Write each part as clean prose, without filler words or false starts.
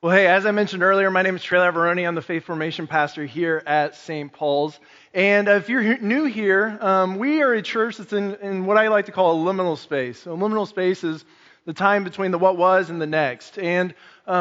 Well, hey, as I mentioned earlier, my name is Trey Lavaroni. I'm the Faith Formation Pastor here at St. Paul's. And if you're new here, we are a church that's in what I like to call a liminal space. So a liminal space is the time between the what was and the next. And we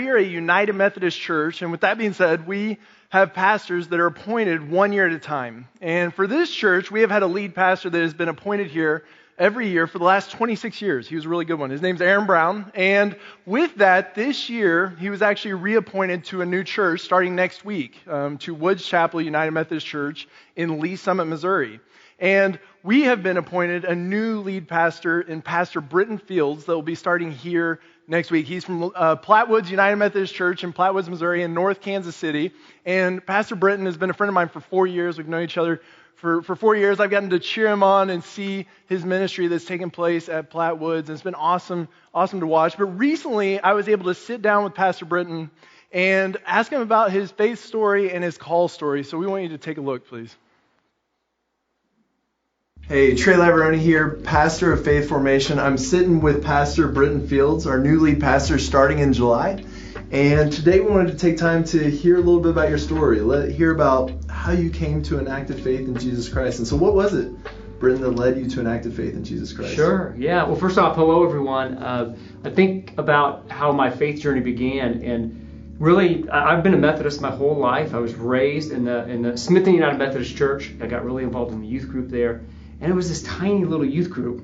are a United Methodist church. And with that being said, we have pastors that are appointed 1 year at a time. And for this church, we have had a lead pastor that has been appointed here every year for the last 26 years. He was a really good one. His name's Aaron Brown. And with that, this year, he was actually reappointed to a new church starting next week, to Woods Chapel United Methodist Church in Lee Summit, Missouri. And we have been appointed a new lead pastor in Pastor Britton Fields that will be starting here next week. He's from Plattwoods United Methodist Church in Plattwoods, Missouri in North Kansas City. And Pastor Britton has been a friend of mine for 4 years. We've known each other for 4 years. I've gotten to cheer him on and see his ministry that's taken place at Plattwoods. And it's been awesome to watch. But recently, I was able to sit down with Pastor Britton and ask him about his faith story and his call story. So we want you to take a look, please. Hey, Trey Lavaroni here, pastor of Faith Formation. I'm sitting with Pastor Britton Fields, our new lead pastor starting in July. And today we wanted to take time to hear a little bit about your story, hear about how you came to an active faith in Jesus Christ. And so what was it, Britton, that led you to an active faith in Jesus Christ? Sure, yeah. Well, first off, hello everyone. I think about how my faith journey began, and really, I've been a Methodist my whole life. I was raised in the Smithton United Methodist Church. I got really involved in the youth group there. And it was this tiny little youth group,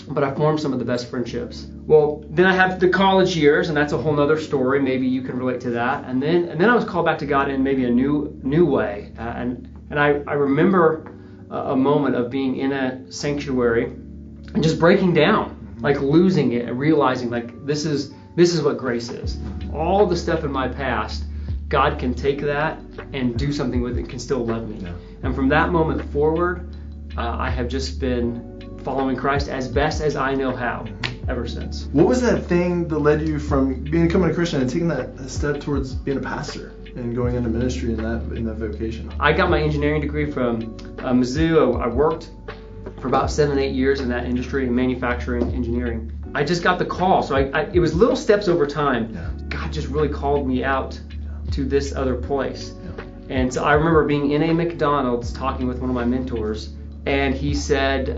but I formed some of the best friendships. Well, then I have the college years, and that's a whole nother story. Maybe you can relate to that. And then I was called back to God in maybe a new way. And I remember a moment of being in a sanctuary and just breaking down, like losing it and realizing like this is what grace is. All the stuff in my past, God can take that and do something with it, can still love me. Yeah. And from that moment forward, I have just been following Christ as best as I know how ever since. What was that thing that led you from becoming a Christian and taking that step towards being a pastor and going into ministry in that vocation? I got my engineering degree from Mizzou. I worked for about 7-8 years in that industry, in manufacturing, engineering. I just got the call. So it was little steps over time. Yeah. God just really called me out to this other place. Yeah. And so I remember being in a McDonald's talking with one of my mentors. And he said,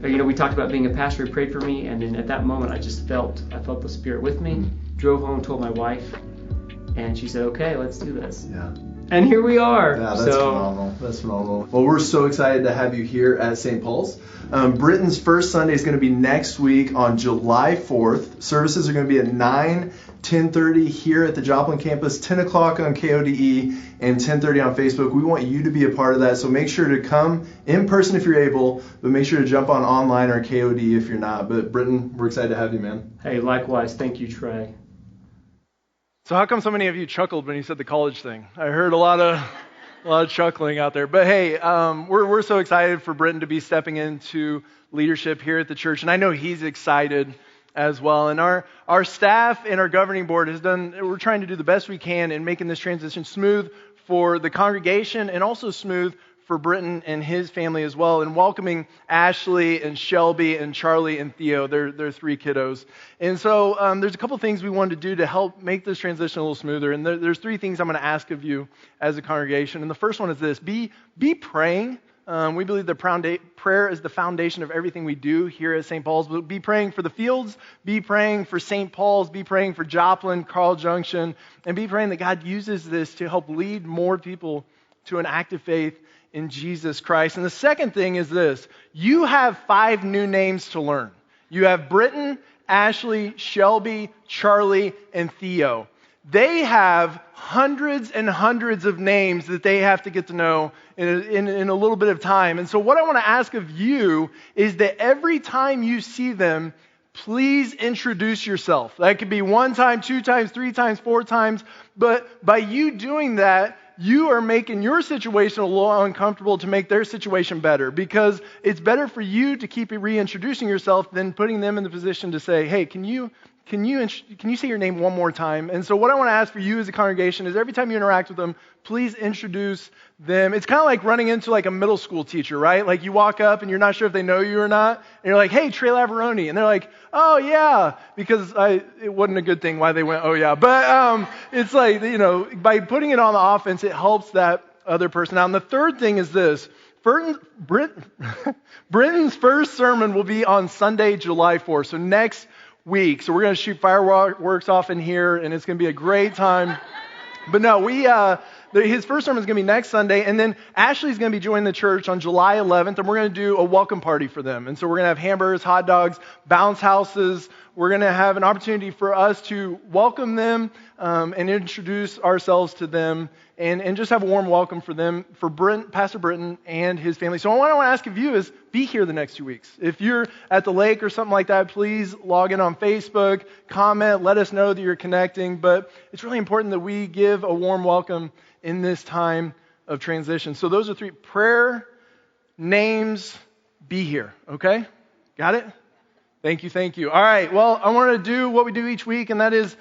we talked about being a pastor. He prayed for me, and then at that moment, I felt the Spirit with me. Drove home, told my wife, and she said, "Okay, let's do this." Yeah. And here we are. Yeah, that's phenomenal. That's phenomenal. Well, we're so excited to have you here at St. Paul's. Britton's first Sunday is going to be next week on July 4th. Services are going to be at 9:10:30 here at the Joplin campus, 10 o'clock on KODE, and 10:30 on Facebook. We want you to be a part of that, so make sure to come in person if you're able, but make sure to jump on online or KODE if you're not. But Britton, we're excited to have you, man. Hey, likewise. Thank you, Trey. So how come so many of you chuckled when you said the college thing? I heard a lot of chuckling out there. But hey, we're so excited for Britton to be stepping into leadership here at the church, and I know he's excited as well. And our staff and our governing board we're trying to do the best we can in making this transition smooth for the congregation and also smooth for Britton and his family as well, and welcoming Ashley and Shelby and Charlie and Theo, their 3 kiddos. And so there's a couple things we wanted to do to help make this transition a little smoother. And there's 3 things I'm going to ask of you as a congregation. And the first one is this: be praying. We believe that prayer is the foundation of everything we do here at St. Paul's. But be praying for the Fields, be praying for St. Paul's, be praying for Joplin, Carl Junction, and be praying that God uses this to help lead more people to an active faith in Jesus Christ. And the second thing is this: you have 5 new names to learn. You have Britton, Ashley, Shelby, Charlie, and Theo. They have hundreds and hundreds of names that they have to get to know in a little bit of time. And so what I want to ask of you is that every time you see them, please introduce yourself. That could be 1 time, 2 times, 3 times, 4 times. But by you doing that, you are making your situation a little uncomfortable to make their situation better, because it's better for you to keep reintroducing yourself than putting them in the position to say, "Hey, can you can you say your name one more time? And so what I want to ask for you as a congregation is every time you interact with them, please introduce them. It's kind of like running into like a middle school teacher, right? Like you walk up and you're not sure if they know you or not. And you're like, hey, Trey Laveroni. And they're like, oh, yeah. Because it wasn't a good thing why they went, oh, yeah. But it's like, by putting it on the offense, it helps that other person out. And the third thing is this. Britton's first sermon will be on Sunday, July 4th. So next week. So we're going to shoot fireworks off in here, and it's going to be a great time. But no, his first sermon is going to be next Sunday, and then Ashley's going to be joining the church on July 11th, and we're going to do a welcome party for them. And so we're going to have hamburgers, hot dogs, bounce houses. We're going to have an opportunity for us to welcome them and introduce ourselves to them and just have a warm welcome for them, for Pastor Britton and his family. So what I want to ask of you is be here the next 2 weeks. If you're at the lake or something like that, please log in on Facebook, comment, let us know that you're connecting. But it's really important that we give a warm welcome in this time of transition. So those are 3: prayer, names, be here. Okay? Got it? Thank you. All right, well, I want to do what we do each week, and that is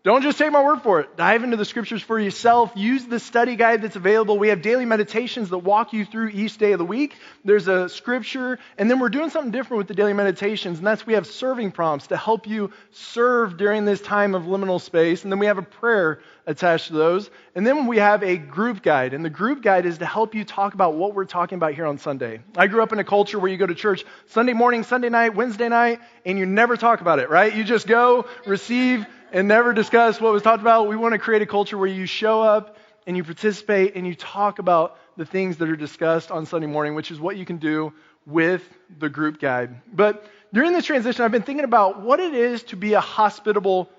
don't just take my word for it. Dive into the scriptures for yourself. Use the study guide that's available. We have daily meditations that walk you through each day of the week. There's a scripture, and then we're doing something different with the daily meditations, and that's we have serving prompts to help you serve during this time of liminal space, and then we have a prayer attached to those, and then we have a group guide, and the group guide is to help you talk about what we're talking about here on Sunday. I grew up in a culture where you go to church Sunday morning, Sunday night, Wednesday night, and you never talk about it, right? You just go, receive, and never discuss what was talked about. We want to create a culture where you show up and you participate and you talk about the things that are discussed on Sunday morning, which is what you can do with the group guide. But during this transition, I've been thinking about what it is to be hospitable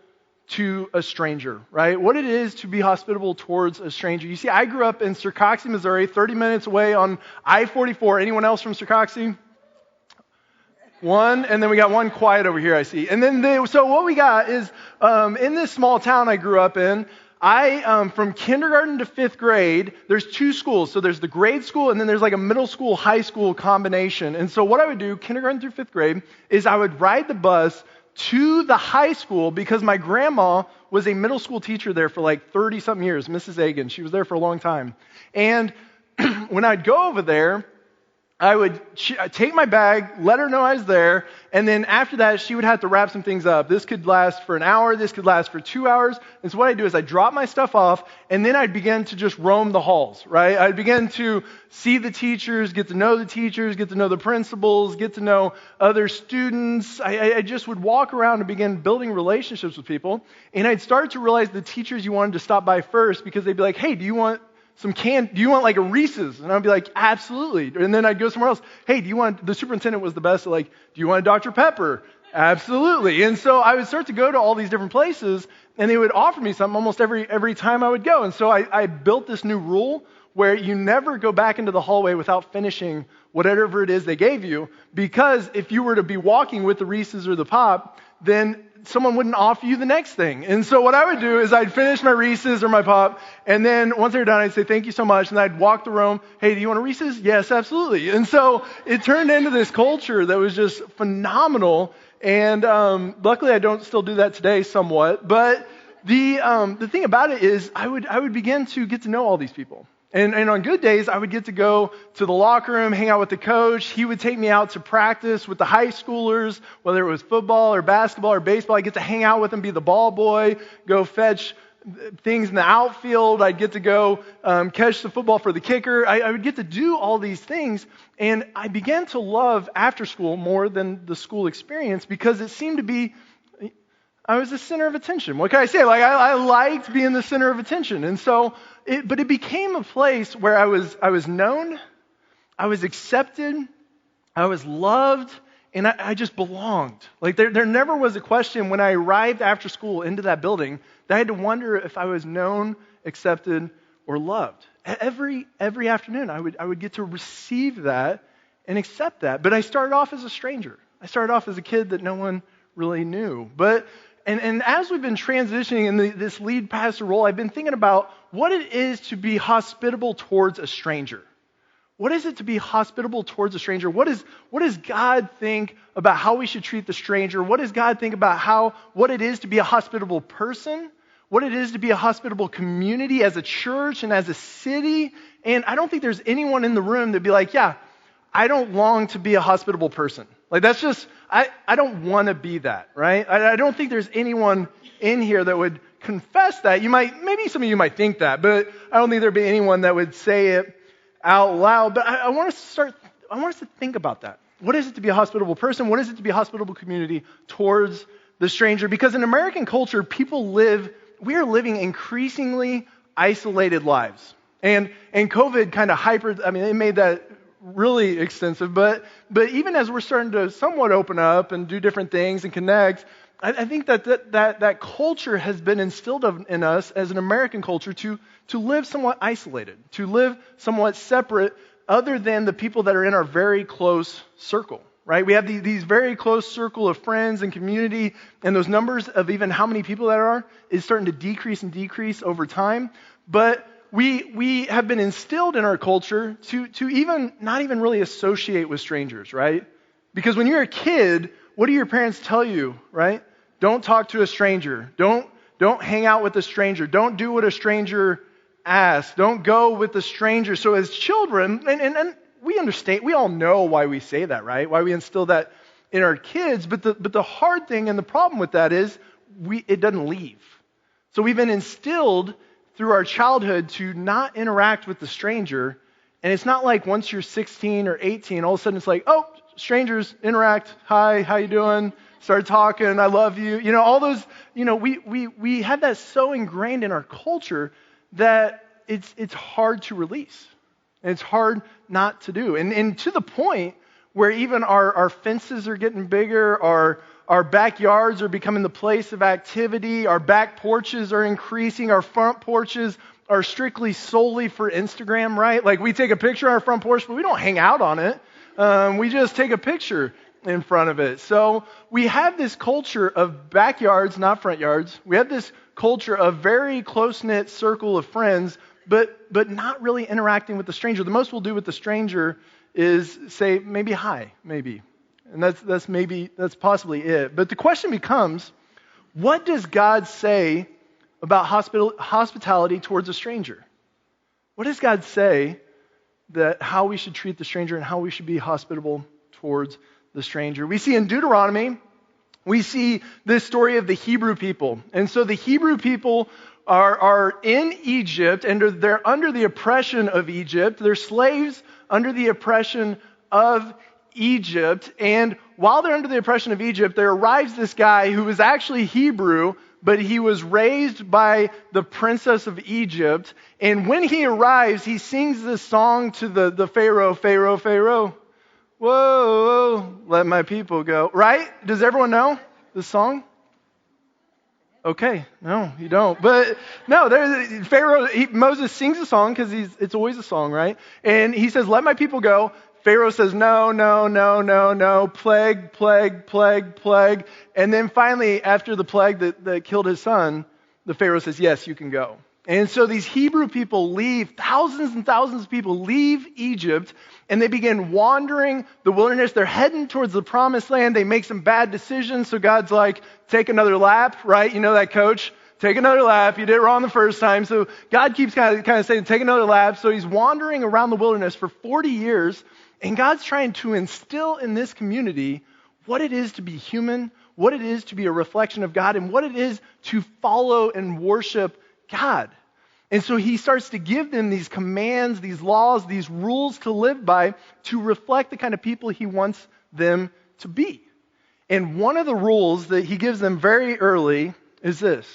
to a stranger, right? What it is to be hospitable towards a stranger. You see, I grew up in Circoxie, Missouri, 30 minutes away on I-44. Anyone else from Circoxie? One, and then we got one quiet over here, I see. And then, so what we got is, in this small town I grew up in, from kindergarten to 5th grade, there's 2 schools. So there's the grade school, and then there's like a middle school, high school combination. And so what I would do, kindergarten through 5th grade, is I would ride the bus to the high school because my grandma was a middle school teacher there for like 30-something years, Mrs. Agan. She was there for a long time. And when I'd go over there, I would take my bag, let her know I was there, and then after that, she would have to wrap some things up. This could last for an hour, this could last for 2 hours. And so what I'd do is I'd drop my stuff off, and then I'd begin to just roam the halls, right? I'd begin to see the teachers, get to know the teachers, get to know the principals, get to know other students. I just would walk around and begin building relationships with people. And I'd start to realize the teachers you wanted to stop by first because they'd be like, hey, do you want like a Reese's? And I'd be like, absolutely. And then I'd go somewhere else. Hey, the superintendent was the best. Like, do you want a Dr. Pepper? Absolutely. And so I would start to go to all these different places, and they would offer me something almost every time I would go. And so I built this new rule where you never go back into the hallway without finishing whatever it is they gave you, because if you were to be walking with the Reese's or the Pop, then someone wouldn't offer you the next thing. And so what I would do is I'd finish my Reese's or my Pop, and then once they were done, I'd say, thank you so much, and I'd walk the room. Hey, do you want a Reese's? Yes, absolutely. And so it turned into this culture that was just phenomenal, and luckily I don't still do that today somewhat, but the thing about it is I would begin to get to know all these people. And on good days, I would get to go to the locker room, hang out with the coach. He would take me out to practice with the high schoolers, whether it was football or basketball or baseball. I'd get to hang out with him, be the ball boy, go fetch things in the outfield. I'd get to go catch the football for the kicker. I would get to do all these things. And I began to love after school more than the school experience because it seemed to be, I was the center of attention. What can I say? Like I liked being the center of attention. And so, but it became a place where I was known, I was accepted, I was loved, and I just belonged. Like there never was a question when I arrived after school into that building that I had to wonder if I was known, accepted, or loved. Every afternoon I would get to receive that and accept that. But I started off as a stranger. I started off as a kid that no one really knew. But And as we've been transitioning in this lead pastor role, I've been thinking about what it is to be hospitable towards a stranger. What is it to be hospitable towards a stranger? What does God think about how we should treat the stranger? What does God think about what it is to be a hospitable person? What it is to be a hospitable community as a church and as a city? And I don't think there's anyone in the room that'd be like, yeah, I don't long to be a hospitable person. Like that's just, I don't want to be that, right? I don't think there's anyone in here that would confess that. Maybe some of you might think that, but I don't think there'd be anyone that would say it out loud. But I want us to think about that. What is it to be a hospitable person? What is it to be a hospitable community towards the stranger? Because in American culture, we are living increasingly isolated lives. And COVID kind of it made that really extensive. But even as we're starting to somewhat open up and do different things and connect, I think that culture has been instilled in us as an American culture to live somewhat isolated, to live somewhat separate other than the people that are in our very close circle, right? We have these very close circle of friends and community, and those numbers of even how many people there are is starting to decrease over time. But we have been instilled in our culture to even not even really associate with strangers, right? Because when you're a kid, what do your parents tell you, right? Don't talk to a stranger. Don't hang out with a stranger. Don't do what a stranger asks. Don't go with a stranger. So as children, and we understand, we all know why we say that, right? Why we instill that in our kids. But the hard thing and the problem with that is it doesn't leave. So we've been instilled through our childhood to not interact with the stranger. And it's not like once you're 16 or 18, all of a sudden it's like, oh, strangers interact. Hi, how you doing? Start talking. I love you. All those, we have that so ingrained in our culture that it's hard to release. And it's hard not to do. And to the point where even our fences are getting bigger, our backyards are becoming the place of activity, our back porches are increasing, our front porches are strictly solely for Instagram, right? Like we take a picture on our front porch, but we don't hang out on it. We just take a picture in front of it. So we have this culture of backyards, not front yards. We have this culture of very close-knit circle of friends, but not really interacting with the stranger. The most we'll do with the stranger is say maybe hi, maybe. And that's possibly it. But the question becomes, what does God say about hospitality towards a stranger? What does God say that how we should treat the stranger and how we should be hospitable towards the stranger? We see in Deuteronomy, we see this story of the Hebrew people. And so the Hebrew people are in Egypt, and they're under the oppression of Egypt. They're slaves under the oppression of Egypt. And while they're under the oppression of Egypt, there arrives this guy who was actually Hebrew, but he was raised by the princess of Egypt. And when he arrives, he sings this song to the Pharaoh, Pharaoh, Pharaoh. Whoa, let my people go. Right? Does everyone know the song? Okay, no, you don't. But no, Pharaoh, Moses sings a song because it's always a song, right? And he says, let my people go. Pharaoh says, no, no, no, no, no, plague, plague, plague, plague. And then finally, after the plague that killed his son, the Pharaoh says, yes, you can go. And so these Hebrew people leave, thousands and thousands of people leave Egypt, and they begin wandering the wilderness. They're heading towards the promised land. They make some bad decisions, so God's like, take another lap, right? You know that coach? Take another lap. You did it wrong the first time. So God keeps kind of saying, take another lap. So he's wandering around the wilderness for 40 years, and God's trying to instill in this community what it is to be human, what it is to be a reflection of God, and what it is to follow and worship God. And so he starts to give them these commands, these laws, these rules to live by to reflect the kind of people he wants them to be. And one of the rules that he gives them very early is this: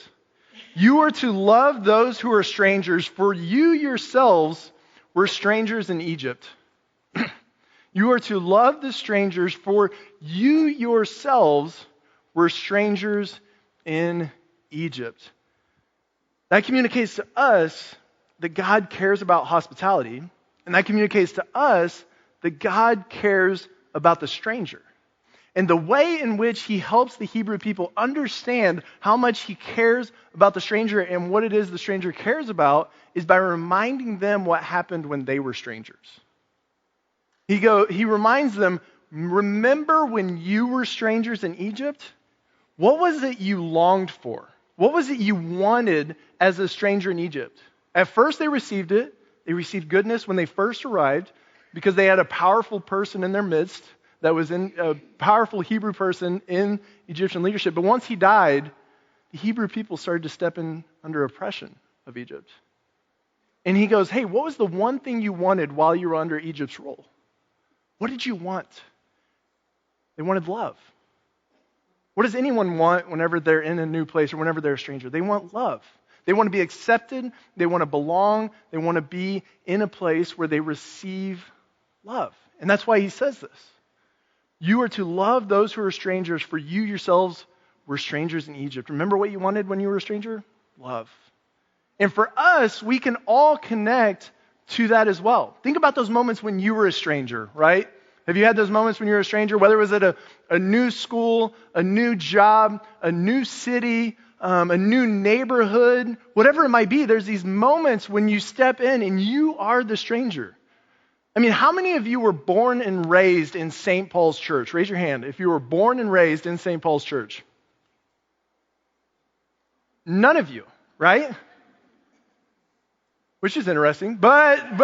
you are to love those who are strangers, for you yourselves were strangers in Egypt. You are to love the strangers, for you yourselves were strangers in Egypt. That communicates to us that God cares about hospitality, and that communicates to us that God cares about the stranger. And the way in which he helps the Hebrew people understand how much he cares about the stranger and what it is the stranger cares about is by reminding them what happened when they were strangers. He reminds them, remember when you were strangers in Egypt? What was it you longed for? What was it you wanted as a stranger in Egypt? At first they received it. They received goodness when they first arrived because they had a powerful person in their midst that was a powerful Hebrew person in Egyptian leadership. But once he died, the Hebrew people started to step in under oppression of Egypt. And he goes, hey, what was the one thing you wanted while you were under Egypt's rule? What did you want? They wanted love. What does anyone want whenever they're in a new place or whenever they're a stranger? They want love. They want to be accepted. They want to belong. They want to be in a place where they receive love. And that's why he says this. You are to love those who are strangers, for you yourselves were strangers in Egypt. Remember what you wanted when you were a stranger? Love. And for us, we can all connect to that as well. Think about those moments when you were a stranger, right? Have you had those moments when you were a stranger, whether it was at a new school, a new job, a new city, a new neighborhood, whatever it might be, there's these moments when you step in and you are the stranger. I mean, how many of you were born and raised in St. Paul's Church? Raise your hand if you were born and raised in St. Paul's Church. None of you, right? Which is interesting, but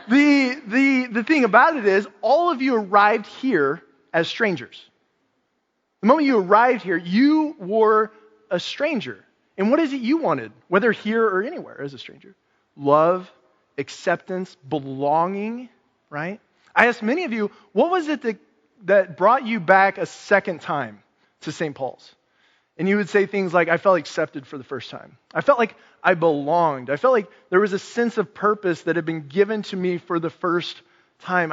the thing about it is all of you arrived here as strangers. The moment you arrived here, you were a stranger. And what is it you wanted, whether here or anywhere as a stranger? Love, acceptance, belonging, right? I asked many of you, what was it that brought you back a second time to St. Paul's? And you would say things like, I felt accepted for the first time. I felt like I belonged. I felt like there was a sense of purpose that had been given to me for the first time.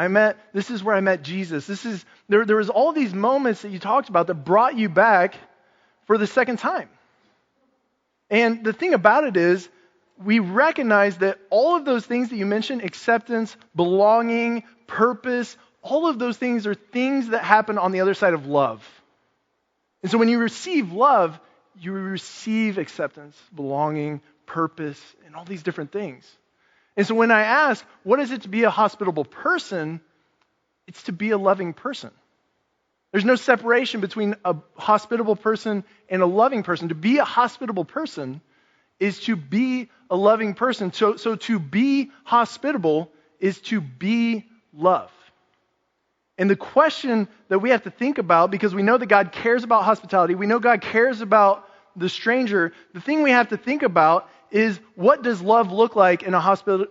This is where I met Jesus. There was all these moments that you talked about that brought you back for the second time. And the thing about it is, we recognize that all of those things that you mentioned, acceptance, belonging, purpose, all of those things are things that happen on the other side of love. And so when you receive love, you receive acceptance, belonging, purpose, and all these different things. And so when I ask, what is it to be a hospitable person? It's to be a loving person. There's no separation between a hospitable person and a loving person. To be a hospitable person is to be a loving person. So to be hospitable is to be love. And the question that we have to think about, because we know that God cares about hospitality, we know God cares about the stranger, the thing we have to think about is, what does love look like in a hospitable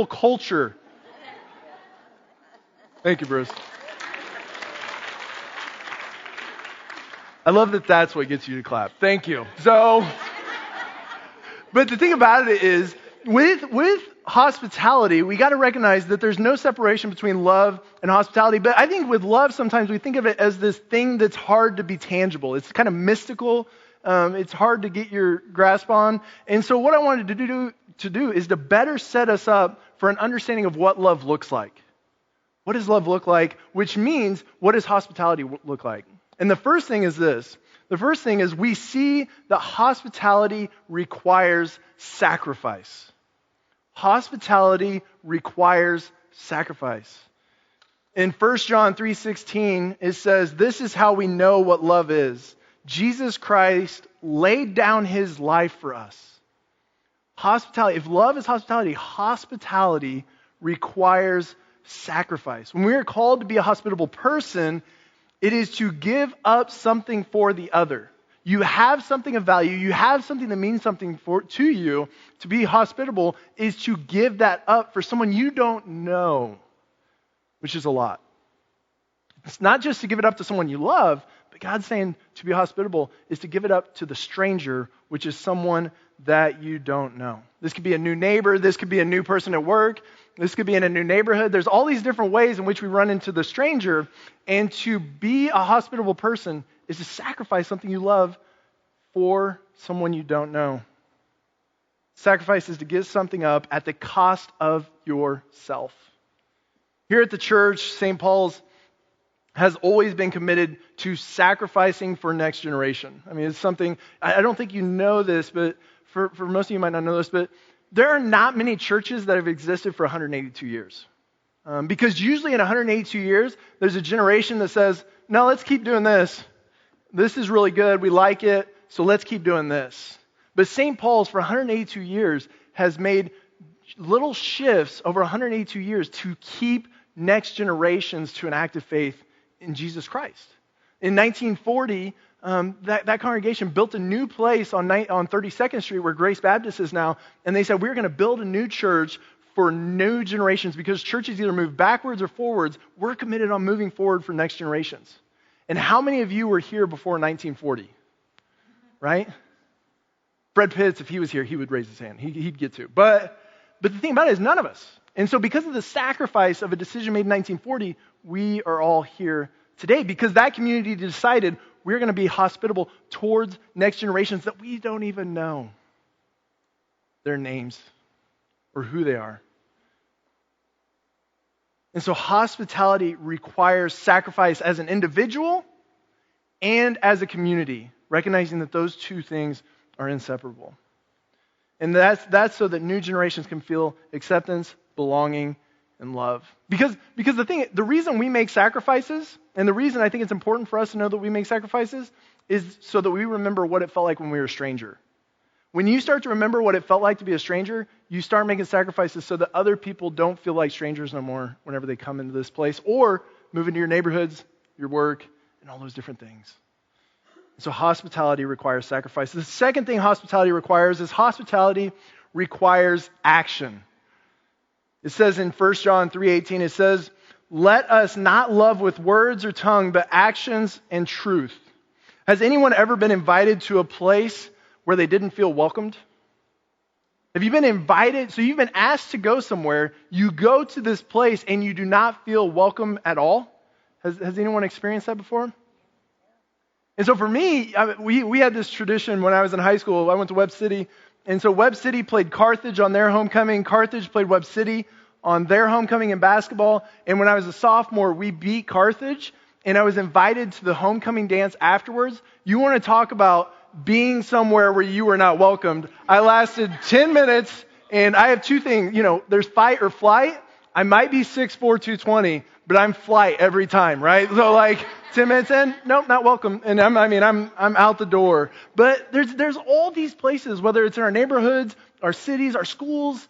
culture? Thank you, Bruce. I love that that's what gets you to clap. Thank you. But the thing about it is, with hospitality, we got to recognize that there's no separation between love and hospitality. But I think with love, sometimes we think of it as this thing that's hard to be tangible. It's kind of mystical. It's hard to get your grasp on. And so what I wanted to do is to better set us up for an understanding of what love looks like. What does love look like? Which means, what does hospitality look like? And the first thing is this. The first thing is we see that hospitality requires sacrifice. Hospitality requires sacrifice. In 1 John 3:16, it says, this is how we know what love is. Jesus Christ laid down his life for us. Hospitality, if love is hospitality, hospitality requires sacrifice. When we are called to be a hospitable person, it is to give up something for the other. You have something of value. You have something that means something to you. To be hospitable is to give that up for someone you don't know, which is a lot. It's not just to give it up to someone you love, but God's saying to be hospitable is to give it up to the stranger, which is someone that you don't know. This could be a new neighbor. This could be a new person at work. This could be in a new neighborhood. There's all these different ways in which we run into the stranger. And to be a hospitable person is to sacrifice something you love for someone you don't know. Sacrifice is to give something up at the cost of yourself. Here at the church, St. Paul's has always been committed to sacrificing for next generation. I mean, it's something, I don't think you know this, but for most of you might not know this, but there are not many churches that have existed for 182 years. Because usually in 182 years, there's a generation that says, no, let's keep doing this. This is really good. We like it. So let's keep doing this. But St. Paul's for 182 years has made little shifts over 182 years to keep next generations to an active faith in Jesus Christ. In 1940, that congregation built a new place on 32nd Street where Grace Baptist is now, and they said, we're going to build a new church for new generations because churches either move backwards or forwards. We're committed on moving forward for next generations. And how many of you were here before 1940? Right? Fred Pitts, if he was here, he would raise his hand. He'd get to. But the thing about it is none of us. And so because of the sacrifice of a decision made in 1940, we are all here today because that community decided we're going to be hospitable towards next generations that we don't even know their names or who they are. And so hospitality requires sacrifice as an individual and as a community, recognizing that those two things are inseparable. And that's so that new generations can feel acceptance, belonging, and love. Because the reason we make sacrifices, and the reason I think it's important for us to know that we make sacrifices, is so that we remember what it felt like when we were a stranger. When you start to remember what it felt like to be a stranger, you start making sacrifices so that other people don't feel like strangers no more whenever they come into this place or move into your neighborhoods, your work, and all those different things. So hospitality requires sacrifice. The second thing hospitality requires is hospitality requires action. It says in 1 John 3:18, it says, let us not love with words or tongue, but actions and truth. Has anyone ever been invited to a place where they didn't feel welcomed? Have you been invited? So you've been asked to go somewhere. You go to this place and you do not feel welcome at all? Has anyone experienced that before? And so for me, we had this tradition when I was in high school. I went to Webb City. And so Webb City played Carthage on their homecoming. Carthage played Webb City on their homecoming in basketball. And when I was a sophomore, we beat Carthage. And I was invited to the homecoming dance afterwards. You want to talk about being somewhere where you were not welcomed. I lasted 10 minutes, and I have two things. There's fight or flight. I might be 6'4", 220, but I'm flight every time, right? So 10 minutes in, nope, not welcome. And I'm out the door. But there's all these places, whether it's in our neighborhoods, our cities, our schools,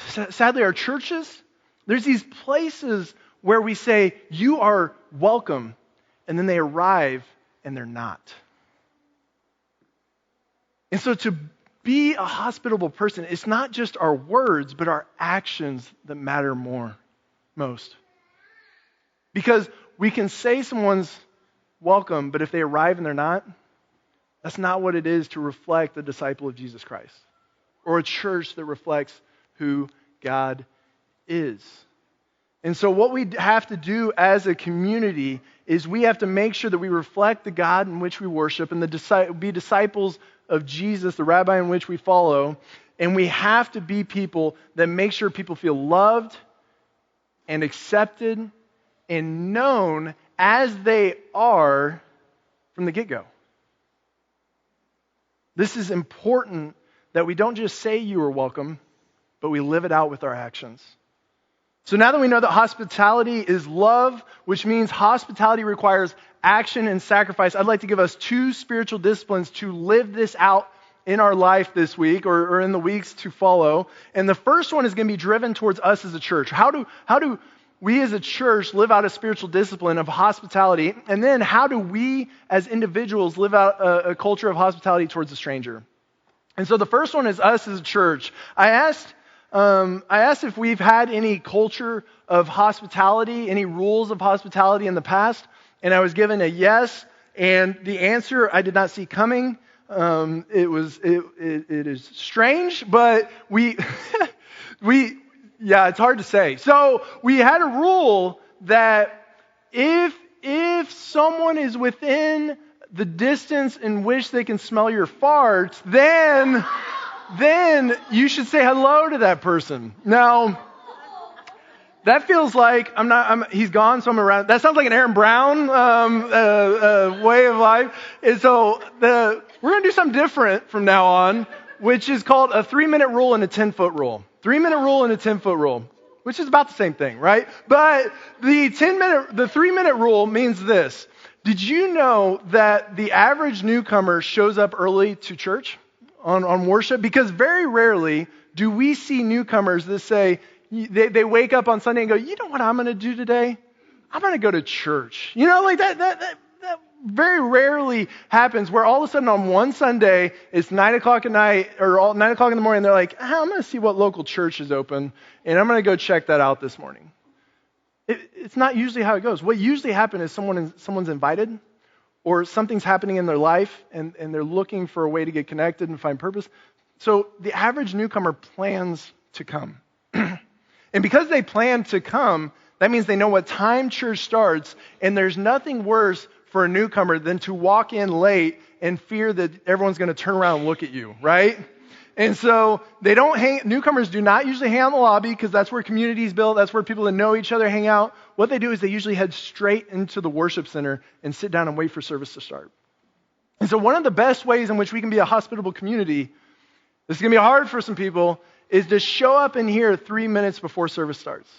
sadly our churches. There's these places where we say, you are welcome, and then they arrive and they're not. And so to be a hospitable person, it's not just our words, but our actions that matter most. Because we can say someone's welcome, but if they arrive and they're not, that's not what it is to reflect the disciple of Jesus Christ, or a church that reflects who God is. And so what we have to do as a community is we have to make sure that we reflect the God in which we worship and be disciples of Jesus, the rabbi in which we follow. And we have to be people that make sure people feel loved and accepted and known as they are from the get-go. This is important that we don't just say you are welcome, but we live it out with our actions. So now that we know that hospitality is love, which means hospitality requires action and sacrifice, I'd like to give us two spiritual disciplines to live this out in our life this week or in the weeks to follow. And the first one is going to be driven towards us as a church. How do we as a church live out a spiritual discipline of hospitality? And then how do we as individuals live out a culture of hospitality towards a stranger? And so the first one is us as a church. I asked if we've had any culture of hospitality, any rules of hospitality in the past, and I was given a yes, and the answer I did not see coming. It is strange, but it's hard to say. So we had a rule that if someone is within the distance in which they can smell your farts, then you should say hello to that person. Now, that feels like he's gone, so I'm around. That sounds like an Aaron Brown way of life. And so we're going to do something different from now on. which is called a 3-minute rule and a 10-foot rule. 3-minute rule and a 10-foot rule, which is about the same thing, right? But the 3-minute rule means this. Did you know that the average newcomer shows up early to church on worship? Because very rarely do we see newcomers that say, they wake up on Sunday and go, you know what I'm going to do today? I'm going to go to church. You know, like that very rarely happens where all of a sudden on one Sunday, it's 9 o'clock at night or 9 o'clock in the morning, and they're like, I'm going to see what local church is open, and I'm going to go check that out this morning. It's not usually how it goes. What usually happens is someone's invited or something's happening in their life and they're looking for a way to get connected and find purpose. So the average newcomer plans to come. And because they plan to come, that means they know what time church starts, and there's nothing worse for a newcomer than to walk in late and fear that everyone's going to turn around and look at you, right? And so newcomers do not usually hang out in the lobby because that's where community is built. That's where people that know each other hang out. What they do is they usually head straight into the worship center and sit down and wait for service to start. And so one of the best ways in which we can be a hospitable community, this is going to be hard for some people, is to show up in here 3 minutes before service starts.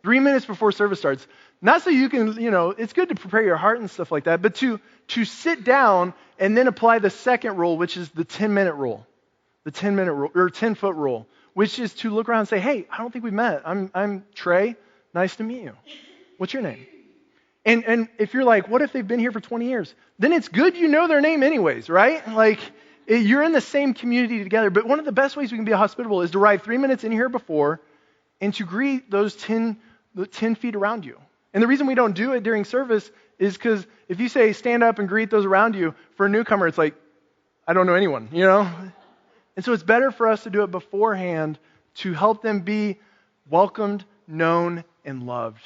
3 minutes before service starts. Not so you can, it's good to prepare your heart and stuff like that, but to sit down and then apply the second rule, which is the 10-minute rule. The 10-minute rule, or 10-foot rule, which is to look around and say, hey, I don't think we've met. I'm Trey. Nice to meet you. What's your name? And if you're like, what if they've been here for 20 years? Then it's good you know their name anyways, right? Like, you're in the same community together. But one of the best ways we can be hospitable is to arrive 3 minutes in here before and to greet those 10 feet around you. And the reason we don't do it during service is because if you say stand up and greet those around you, for a newcomer, it's like, I don't know anyone, And so it's better for us to do it beforehand to help them be welcomed, known, and loved.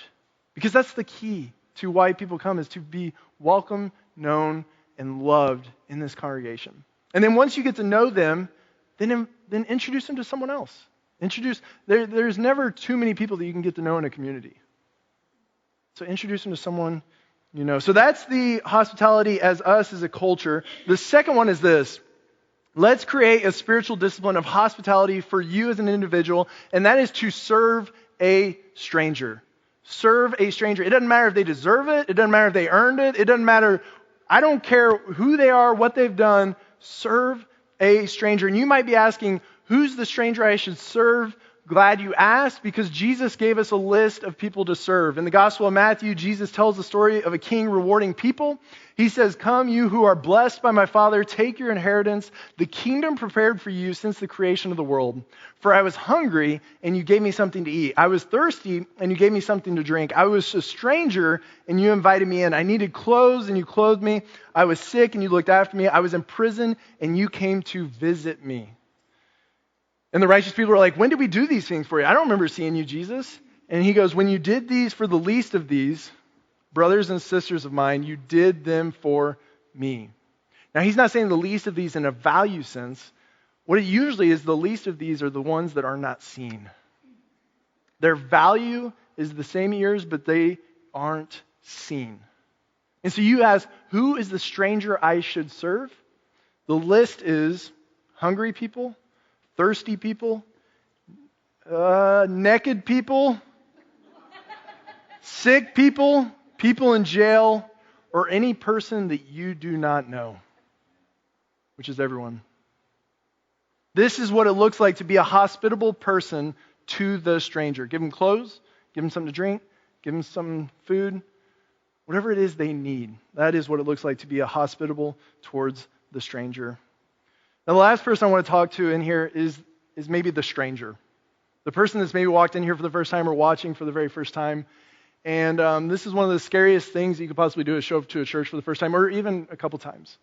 Because that's the key to why people come, is to be welcomed, known, and loved in this congregation. And then once you get to know them, then introduce them to someone else. There's never too many people that you can get to know in a community. So introduce them to someone you know. So that's the hospitality as us as a culture. The second one is this. Let's create a spiritual discipline of hospitality for you as an individual, and that is to serve a stranger. Serve a stranger. It doesn't matter if they deserve it. It doesn't matter if they earned it. It doesn't matter. I don't care who they are, what they've done. Serve a stranger. And you might be asking, who's the stranger I should serve? Glad you asked, because Jesus gave us a list of people to serve. In the Gospel of Matthew, Jesus tells the story of a king rewarding people. He says, "Come, you who are blessed by my Father, take your inheritance, the kingdom prepared for you since the creation of the world. For I was hungry, and you gave me something to eat. I was thirsty, and you gave me something to drink. I was a stranger, and you invited me in. I needed clothes, and you clothed me. I was sick, and you looked after me. I was in prison, and you came to visit me." And the righteous people are like, "When did we do these things for you? I don't remember seeing you, Jesus." And he goes, "When you did these for the least of these, brothers and sisters of mine, you did them for me." Now, he's not saying the least of these in a value sense. What it usually is, the least of these are the ones that are not seen. Their value is the same as yours, but they aren't seen. And so you ask, who is the stranger I should serve? The list is hungry people, thirsty people, naked people, sick people, people in jail, or any person that you do not know, which is everyone. This is what it looks like to be a hospitable person to the stranger. Give them clothes, give them something to drink, give them some food, whatever it is they need. That is what it looks like to be a hospitable towards the stranger. Now, the last person I want to talk to in here is maybe the stranger. The person that's maybe walked in here for the first time or watching for the very first time. And this is one of the scariest things you could possibly do, is show up to a church for the first time, or even a couple times.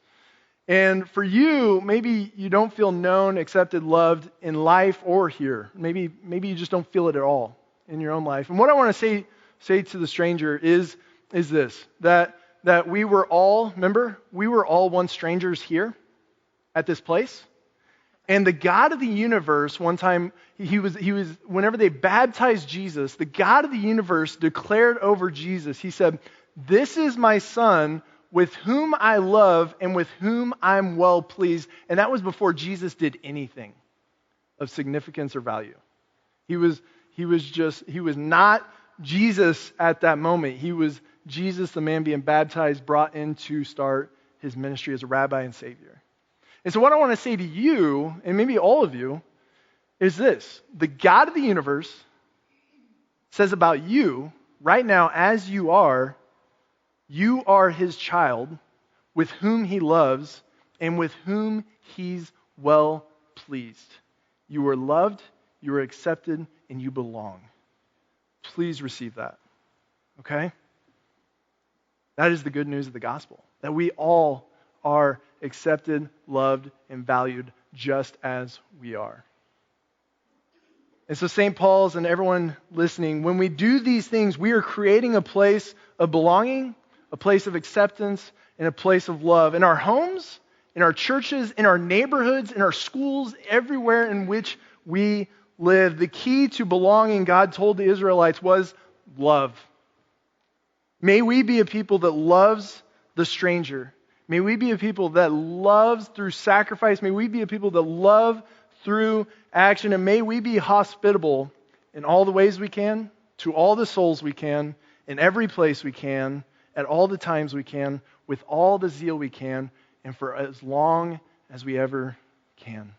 And for you, maybe you don't feel known, accepted, loved in life or here. Maybe you just don't feel it at all in your own life. And what I want to say to the stranger is this, that we were all, remember, we were all once strangers here at this place. And the God of the universe, one time, he was whenever they baptized Jesus, the God of the universe declared over Jesus, he said, "This is my son, with whom I love and with whom I'm well pleased. And that was before Jesus did anything of significance or value. He was not Jesus at that moment. He was Jesus, the man being baptized, brought in to start his ministry as a rabbi and savior. And so what I want to say to you, and maybe all of you, is this: the God of the universe says about you right now, as you are his child with whom he loves and with whom he's well pleased. You are loved, you are accepted, and you belong. Please receive that. Okay? That is the good news of the gospel, that we all are accepted, loved, and valued just as we are. And so St. Paul's and everyone listening, when we do these things, we are creating a place of belonging, a place of acceptance, and a place of love. In our homes, in our churches, in our neighborhoods, in our schools, everywhere in which we live. The key to belonging, God told the Israelites, was love. May we be a people that loves the stranger. May we be a people that loves through sacrifice. May we be a people that love through action. And may we be hospitable in all the ways we can, to all the souls we can, in every place we can, at all the times we can, with all the zeal we can, and for as long as we ever can.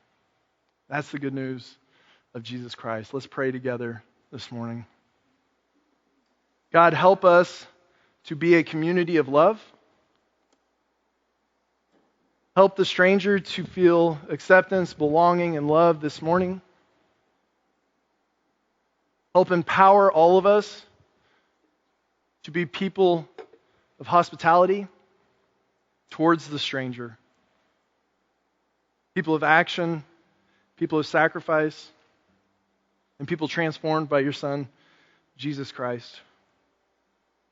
That's the good news of Jesus Christ. Let's pray together this morning. God, help us to be a community of love. Help the stranger to feel acceptance, belonging, and love this morning. Help empower all of us to be people of hospitality towards the stranger. People of action, people of sacrifice, and people transformed by your Son, Jesus Christ.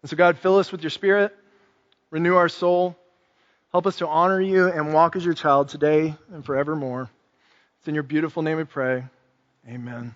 And so God, fill us with your Spirit, renew our soul, help us to honor you and walk as your child today and forevermore. It's in your beautiful name we pray. Amen.